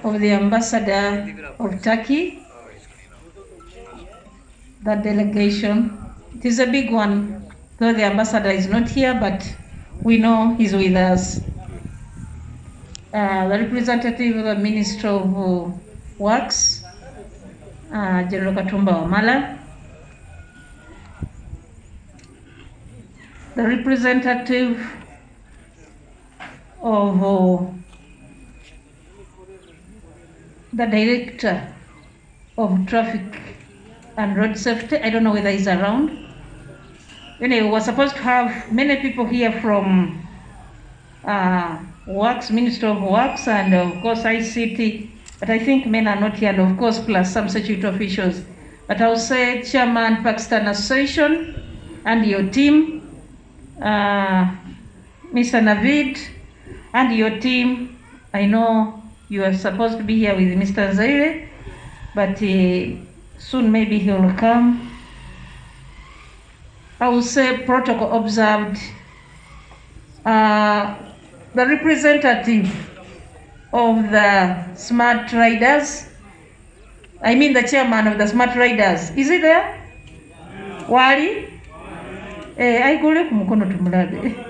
of the ambassador of Turkey. That delegation, it is a big one, though the ambassador is not here, but we know he's with us. The representative of the Minister of Works, General Katumba Wamala. The representative of the Director of Traffic and Road Safety. I don't know whether he's around. Anyway, we were supposed to have many people here from Works, Minister of Works, and of course ICT, but I think men are not here, and of course plus some security officials. But I'll say Chairman Pakistan Association and your team, Mr. Naveed and your team. I know you are supposed to be here with Mr. Zaire, but soon maybe he will come. I will say protocol observed. The representative of the Smart Riders, I mean the chairman of the Smart Riders, is he there? Wali? I go to Mukono Tumulabe.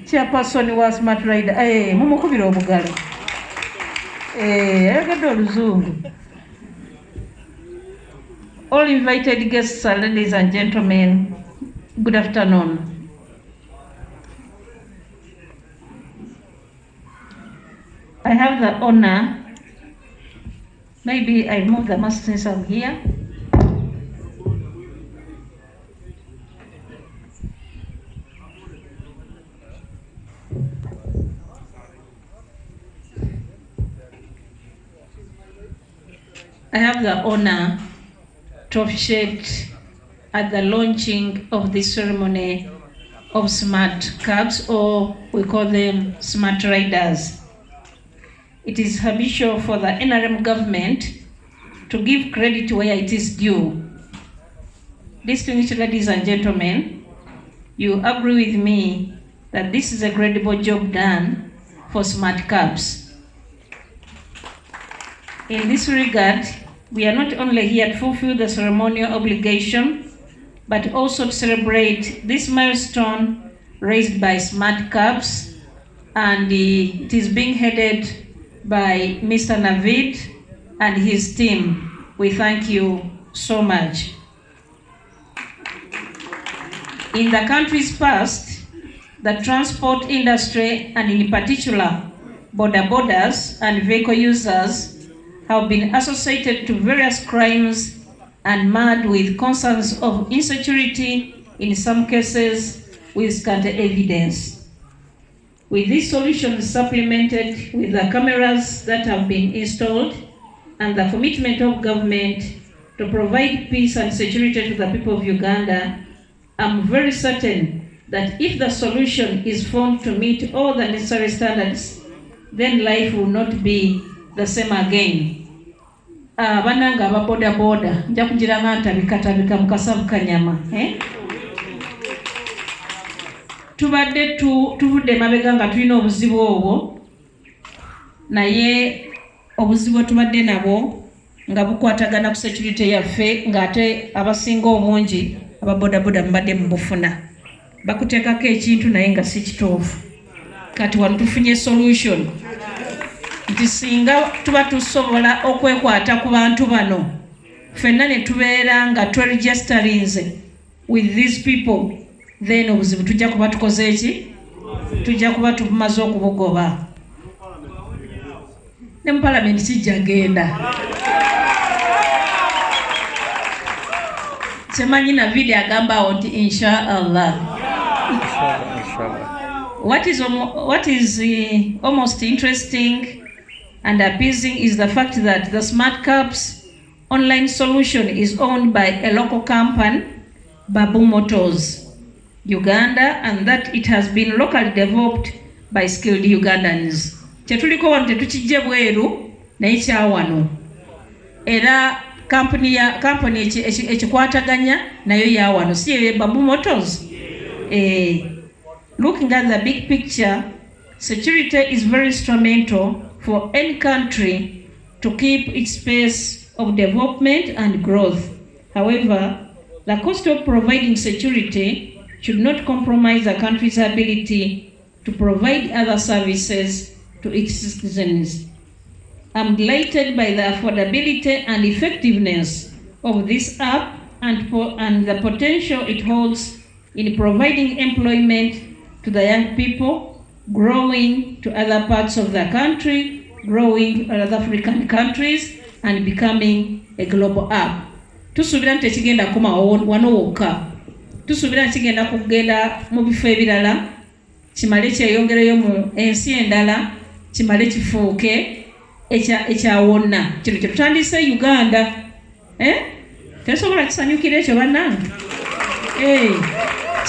Chairperson was Smart Rider. Mumukubiro Bugala. I get all Zoom. All invited guests, ladies and gentlemen, good afternoon. I have the honor, maybe I move the mask since I'm here. I have the honor to officiate at the launching of the ceremony of Smart Cabs, or we call them Smart Riders. It is habitual for the NRM government to give credit where it is due. Distinguished ladies and gentlemen, you agree with me that this is a credible job done for Smart Cabs. In this regard, we are not only here to fulfill the ceremonial obligation, but also to celebrate this milestone raised by Smart Cabs, and it is being headed by Mr. Naveed and his team. We thank you so much. In the countries past, the transport industry, and in particular, boarders and vehicle users, have been associated to various crimes and marred with concerns of insecurity, in some cases with scant evidence. With these solutions supplemented with the cameras that have been installed and the commitment of government to provide peace and security to the people of Uganda, I'm very certain that if the solution is found to meet all the necessary standards, then life will not be the same again. Bananga ba boda nja kugira nganta bikatabika mukasavu kanyama tubadde tuvudde mabega nga tulina obuzibu obwo, naye obuzibu tubadde nabo nga bukwatagana ku security yaffe, ng'ate abasinga omungi ababodaboda mbadde mubufuna bakuteekako ekintu naye nga si kituufu. Kati wano tufunye solution nti singa tuba tusobola okwekwata ku bantu bano ffenna ne tubeera nga tweregisterinze with these people, then obuzibu tujja kuba tukoze eki? Tujja kuba tumaze okubugoba. Ne mu parliament kijja genda. Semanyi Naveed agamba nti inshallah. What is almost interesting and appeasing is the fact that the Smart Cabs online solution is owned by a local company, Babu Motors Uganda, and that it has been locally developed by skilled Ugandans. Kyetuliko wano tetukijje bweru naye kyawano. Era company ekikwataganya nayo yawano, si Babu Motors. Looking at the big picture, security is very instrumental for any country to keep its pace of development and growth. However, the cost of providing security should not compromise the country's ability to provide other services to its citizens. I'm delighted by the affordability and effectiveness of this app and the potential it holds in providing employment to the young people, growing to other parts of the country, growing to other African countries, and becoming a global app. Tusubira nti ekigenda kuma wano wokka. Tusubira kigenda kugenda mu bifo ebirala, kimale kyeyongereyo mu ensi endala, kimale kifuuke ekyawonna. Kino kye tutandise Uganda. Tesobola kisanyukira ekyo bannange.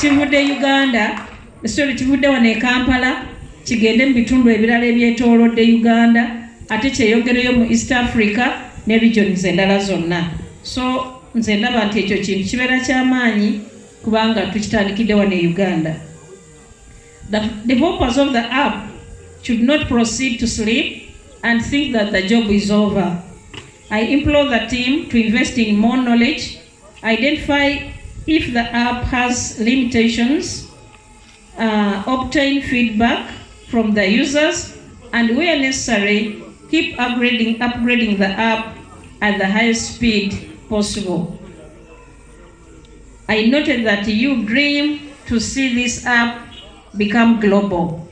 Kivudde Uganda, ekitole kivudde wano e Kampala, kigende mu bitundu ebirala ebyetoolodde Uganda, ate kyeyongereyo mu East Africa ne regions endala zonna. So nze ndaba nti ekyo kintu kibeera ky'amaanyi kubanga tukitandikidde wano e Uganda. The developers of the app should not proceed to sleep and think that the job is over. I implore the team to invest in more knowledge, identify if the app has limitations, obtain feedback from the users, and where necessary, keep upgrading the app at the highest speed possible. I noted that you dream to see this app become global.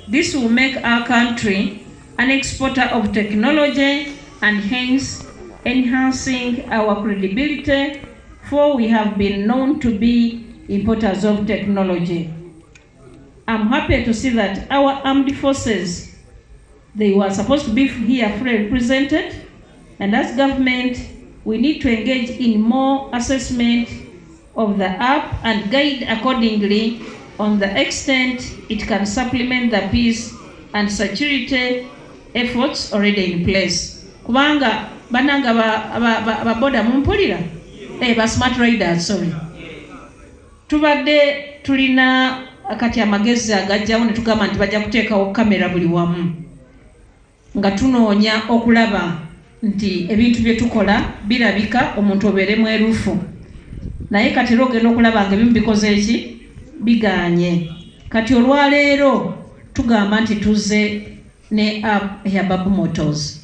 This will make our country an exporter of technology and hence enhancing our credibility, for we have been known to be importers of technology. I'm happy to see that our armed forces, they were supposed to be here fully represented, and as government, we need to engage in more assessment of the app and guide accordingly on the extent it can supplement the peace and security efforts already in place. Kubanga bananga ba boda mumpulira ba smart riders, sorry. Tubadde tulina akati amagezi agajjawo ne tugamba nti bajja kuteekawo kamera buli wamu nga tunoonya okulaba nti ebintu bye tukola birabika omuntu obeere mwerufu. Naye kati ogenda okulaba nga ebimu bikoze eki biganye. Kati olwaleero tugamba nti tuzze ne app ya Babu Motors.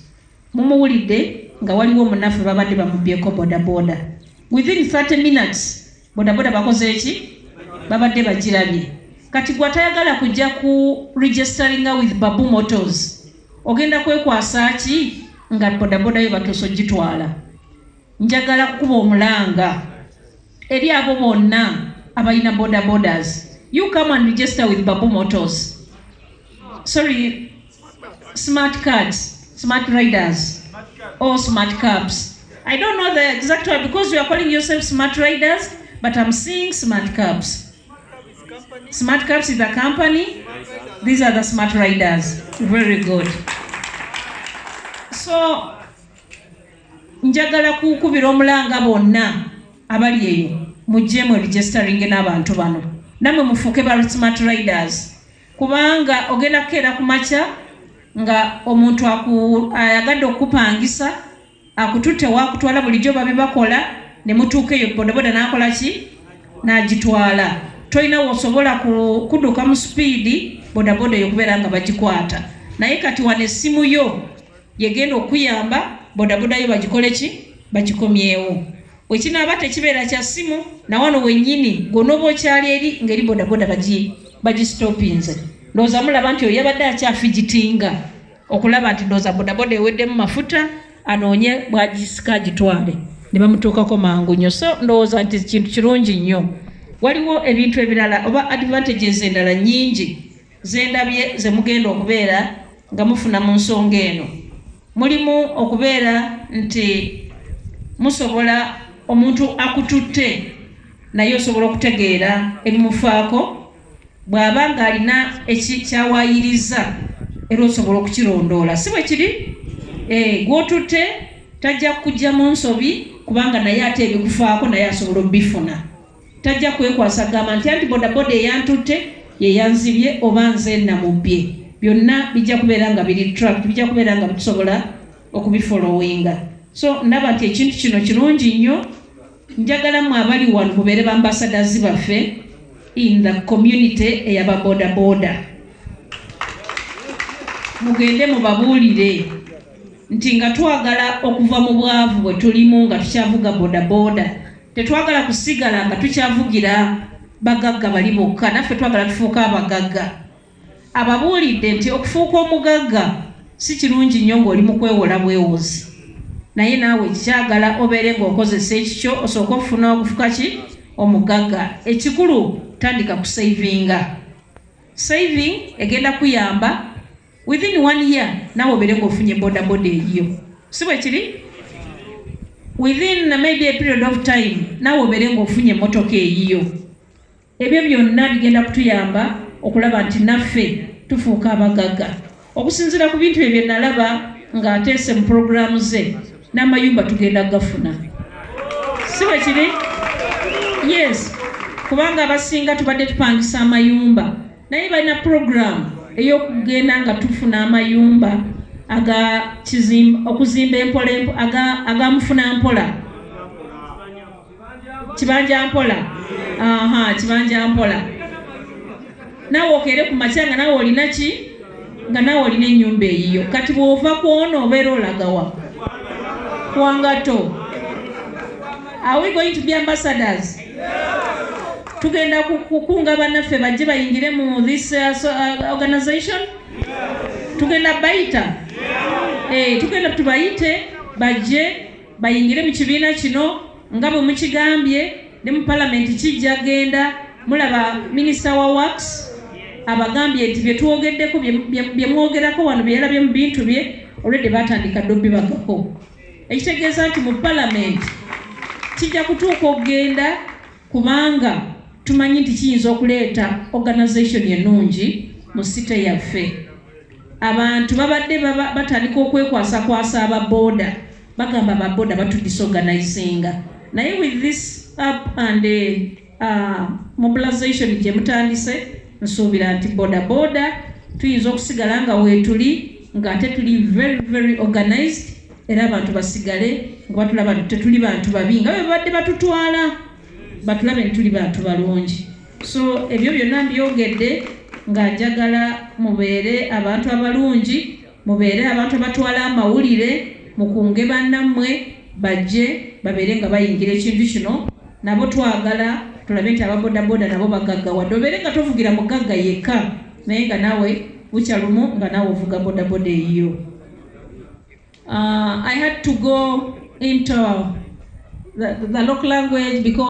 Mumuwulidde nga waliwo omunafu babadde bamubyeko bodaboda. Within 30 minutes bodaboda bakoze eki babadde bagirabye. Kati gwatayagala kujja ku registering with Babu Motors, ogenda kwekwasa ki nga bodaboda yo batoso gitwala. Njagala kukuba omulanga eri abo bonna abalina bodabodas. You come and register with Babu Motors. Sorry, smart cards, smart riders, or smart cabs. I don't know the exact word because you are calling yourself smart riders, but I'm seeing smart cabs. Smart cabs is the company. These are the smart riders. Very good. So, njagala kukubira omulanga bonna abali eyo mujje mu registering n'abantu bano. Namwe mufuuke ba smart riders. Kubanga ogenda kukeera ku makya nga omuntu ayagadde okupangisa akututte wakutwala bulijjo babe bakola ne mutuuka eyo bodaboda n'akola ki n'agitwala. Toyina wosobola kudduka mu speed bodaboda eyo kubeera nga bagikwata. Naye kati wane essimu yo yegenda okuyamba bodaboda yo bagikole ki bagikomyewo. Wekinaaba tekibeera kya ssimu na wano wennyini gonoba okyali eri ngeri bodaboda bagistopinze. Ndowooza mulaba nti oyo yabadde akyafigitinga okulaba nti ndowooza bodaboda eweddemu mafuta anoonye bwagisika agitwale ne bamutuukako mangu nnyo. So ndowooza nti kintu kirungi nnyo. Waliwo ebintu ebirala oba advantages endala nnyingi zendabye ze mugenda okubeera nga mufuna mu nsonga eno. Mulimu okubeera nti musobola omuntu akututte naye osobola okutegeera ebimufaako bw'aba nga alina ekyawaayiriza era osobola okukirondoola. Si bwe kiri? Gw'otutte tajja kujja mu nsobi kubanga naye ate ebikufaako naye asobola obifuna. Tajja kwekwasa gamba nti anti bodaboda eyantutte ye yanzibye oba nze namubbye. byonna bijja kubeera nga biri track, bijja kubeera nga tusobola okubifollowinga. So ndaba nti ekintu kino kirungi nnyo. Njagala mwe abali wano mubeere bambassadors baffe in the community eyaba boda. Mugende mubabuulire nti nga twagala okuva mu bwavu bwe tulimu nga tukyavuga boda. Tetwagala kusigala nga tukyavugira bagagga bali bokka, naffe twagala tufuuka abagagga. Ababuulidde nti okufuuka omugagga si kirungi nnyo ng'oli mu kwewola bwewozi, naye naawe kikyagala obeere ng'okozesa ekikyo osooka okufuna okufuka ki omugagga. Ekikulu tandika ku saving egenda kuyamba within 1 year naawe obeere ng'ofunye boda eyiyo, si bwe kiri? Within maybe a period of time naawe obeere ng'ofunye emmotoka eyiyo. Ebyo byonna bigenda kutuyamba okulaba nti naffe tufuuka abagagga. Okusinziira ku bintu ebyo nalaba ng'ateese mu programu ze, n'amayumba tugenda gafuna, si bwe kiri? Yes, kubanga abasinga tubadde tupangisa amayumba, naye balina programu ey'okugenda nga tufuna amayumba okuzimba agamufuna mpola, kibanja mpola. Kibanja mpola. Naawe okeere ku makya nga naawe olina ki? Nga naawe olina ennyumba eyiyo. Kati bw'ova ku ono obeera olagawa kuwangato. Are we going to be ambassadors? Tugenda kukunga bannaffe bajje bayingire mu this organization? Tugenda bayita? Tugenda tubayite bajje bayingire mu kibiina kino nga bwe mukigambye, ne mu parliament kijja genda. Mulaba Minister wa Works abagambye nti bye tuwogeddeko bye mwogerako wano bye yalabye mu bintu bye already batandika dde obibagako. Ekitegeeza nti mu parliament kijja kutuuka okugenda, kubanga tumanyi nti kiyinza okuleeta organization ennungi mu site yaffe. Abantu babadde batandika okwekwasa ababoda, bagamba ababoda batudisorganizinga, naye with this up and mobilization gye mutandise, nsuubira nti boda tuyinza okusigala nga weetuli ng'ate tuli very organized, era abantu basigale nga batulaba nti tetuli bantu babi nga bwe babadde batutwala, batulabe nti tuli bantu balungi. So ebyo byonna mbyogedde nga njagala mubeere abantu abalungi, mubeere abantu abatwala amawulire, mukunge bannammwe bajje babeere nga bayingira ekintu kino. Nabo twagala tulabe nti ababodaboda nabo bagagga, wadde obeere nga tovugira mugagga yekka, naye nga naawe bukyalumu nga naawe ovuga bodaboda eyiyo. I had to go into the local language because